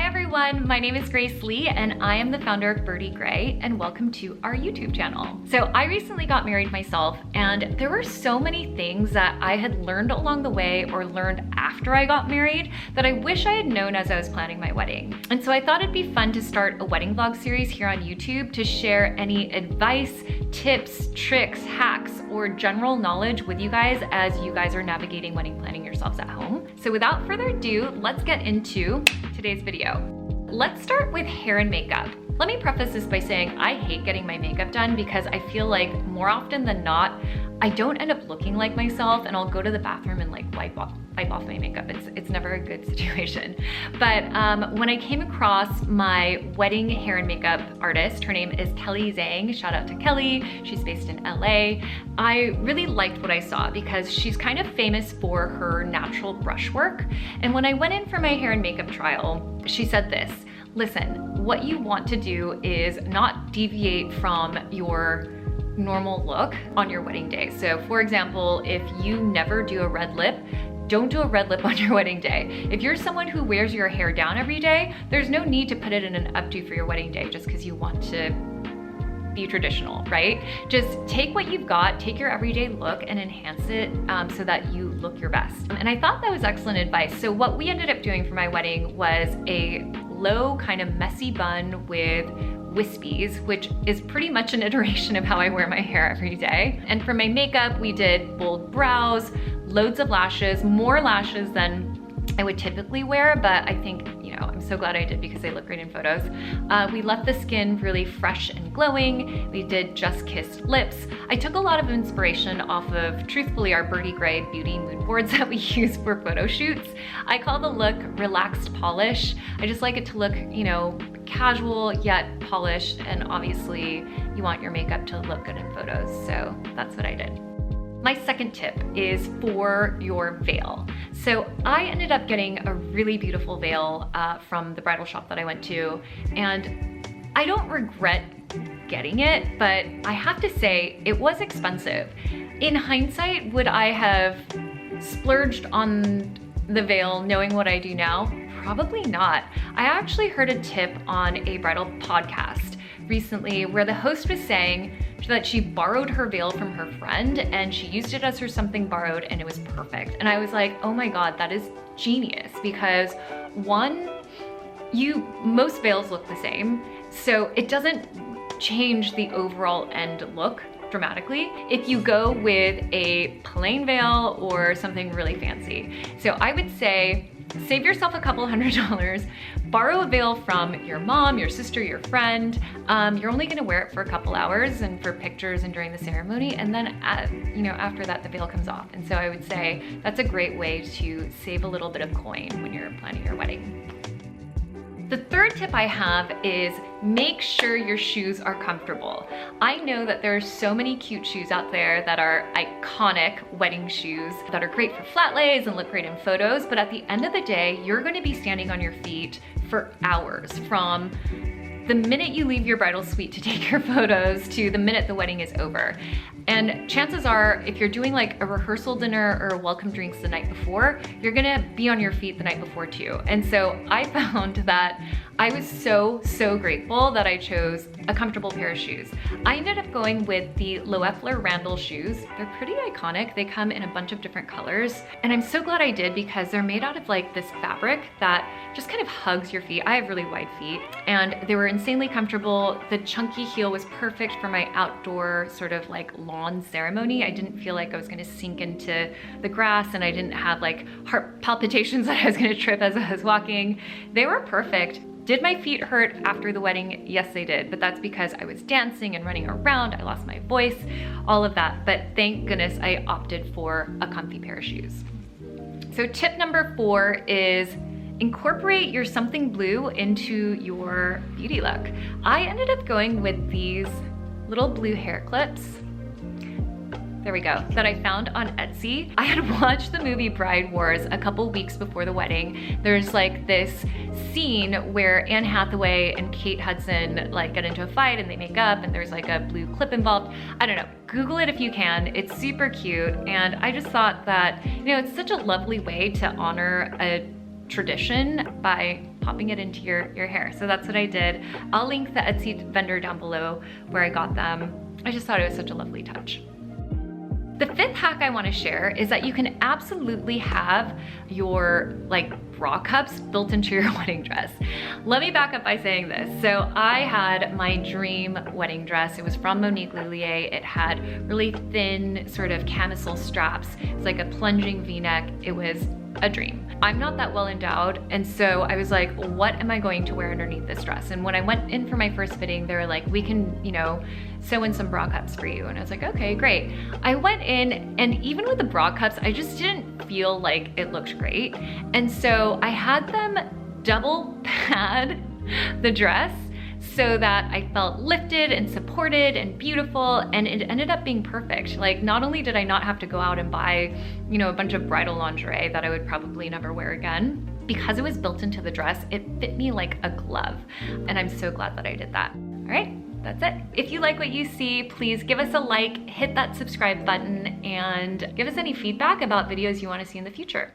everyone, my name is Grace Lee and I am the founder of Birdy Gray, and welcome to our YouTube channel. So I recently got married myself, and there were so many things that I had learned along the way or learned after I got married that I wish I had known as I was planning my wedding. And so I thought it'd be fun to start a wedding vlog series here on YouTube to share any advice, tips, tricks, hacks, or general knowledge with you guys as you guys are navigating wedding planning yourselves at home. So without further ado, let's get into today's video. Let's start with hair and makeup. Let me preface this by saying I hate getting my makeup done because I feel like more often than not, I don't end up looking like myself, and I'll go to the bathroom and like wipe off my makeup. It's never a good situation. But when I came across my wedding hair and makeup artist, her name is Kelly Zhang. Shout out to Kelly. She's based in LA. I really liked what I saw because she's kind of famous for her natural brushwork. And when I went in for my hair and makeup trial, she said this: listen, what you want to do is not deviate from your normal look on your wedding day. So for example, if you never do a red lip, don't do a red lip on your wedding day. If you're someone who wears your hair down every day, there's no need to put it in an updo for your wedding day just because you want to be traditional, right? Just take what you've got, take your everyday look and enhance it so that you look your best. And I thought that was excellent advice. So what we ended up doing for my wedding was a low kind of messy bun with wispies, which is pretty much an iteration of how I wear my hair every day. And for my makeup, we did bold brows, loads of lashes, more lashes than I would typically wear, but I think, I'm so glad I did because they look great in photos. We left the skin really fresh and glowing. We did just kissed lips. I took a lot of inspiration off of, truthfully, our Birdy Gray beauty mood boards that we use for photo shoots. I call the look relaxed polish. I just like it to look, casual yet polished, and obviously you want your makeup to look good in photos, so that's what I did. My second tip is for your veil. So I ended up getting a really beautiful veil from the bridal shop that I went to, and I don't regret getting it, but I have to say it was expensive. In hindsight, would I have splurged on the veil knowing what I do now? Probably not. I actually heard a tip on a bridal podcast recently where the host was saying that she borrowed her veil from her friend and she used it as her something borrowed and it was perfect. And I was like, oh my God, that is genius, because one, most veils look the same, so it doesn't change the overall end look dramatically if you go with a plain veil or something really fancy. So I would say save yourself a couple $100, borrow a veil from your mom, your sister, your friend. You're only gonna wear it for a couple hours and for pictures and during the ceremony, and then after that the veil comes off. And so I would say that's a great way to save a little bit of coin when you're planning your wedding. The third tip I have is make sure your shoes are comfortable. I know that there are so many cute shoes out there that are iconic wedding shoes that are great for flat lays and look great in photos, but at the end of the day, you're gonna be standing on your feet for hours, from the minute you leave your bridal suite to take your photos to the minute the wedding is over. And chances are, if you're doing like a rehearsal dinner or welcome drinks the night before, you're gonna be on your feet the night before too. And so I found that I was so grateful that I chose a comfortable pair of shoes. I ended up going with the Loeffler Randall shoes. They're pretty iconic. They come in a bunch of different colors. And I'm so glad I did because they're made out of like this fabric that just kind of hugs your feet. I have really wide feet and they were insanely comfortable. The chunky heel was perfect for my outdoor sort of like lawn ceremony. I didn't feel like I was gonna sink into the grass, and I didn't have like heart palpitations that I was gonna trip as I was walking. They were perfect. Did my feet hurt after the wedding? Yes, they did, but that's because I was dancing and running around. I lost my voice, all of that. But thank goodness I opted for a comfy pair of shoes. So tip number 4 is incorporate your something blue into your beauty look. I ended up going with these little blue hair clips. There we go, that I found on Etsy. I had watched the movie Bride Wars a couple weeks before the wedding. There's like this scene where Anne Hathaway and Kate Hudson like get into a fight and they make up, and there's like a blue clip involved. I don't know, Google it if you can. It's super cute, and I just thought that, it's such a lovely way to honor a tradition by popping it into your hair. So that's what I did. I'll link the Etsy vendor down below where I got them. I just thought it was such a lovely touch. The fifth hack I want to share is that you can absolutely have your bra cups built into your wedding dress. Let me back up by saying this. So I had my dream wedding dress. It was from Monique Lhuillier. It had really thin sort of camisole straps. It's like a plunging V-neck. It was a dream. I'm not that well endowed, and so I was like, what am I going to wear underneath this dress? And when I went in for my first fitting, they were like, we can, sew in some bra cups for you. And I was like, okay, great. I went in, and even with the bra cups, I just didn't feel like it looked great. And so I had them double pad the dress so that I felt lifted and supported and beautiful, and it ended up being perfect. Like, not only did I not have to go out and buy, a bunch of bridal lingerie that I would probably never wear again, because it was built into the dress, it fit me like a glove. And I'm so glad that I did that. All right, that's it. If you like what you see, please give us a like, hit that subscribe button, and give us any feedback about videos you want to see in the future.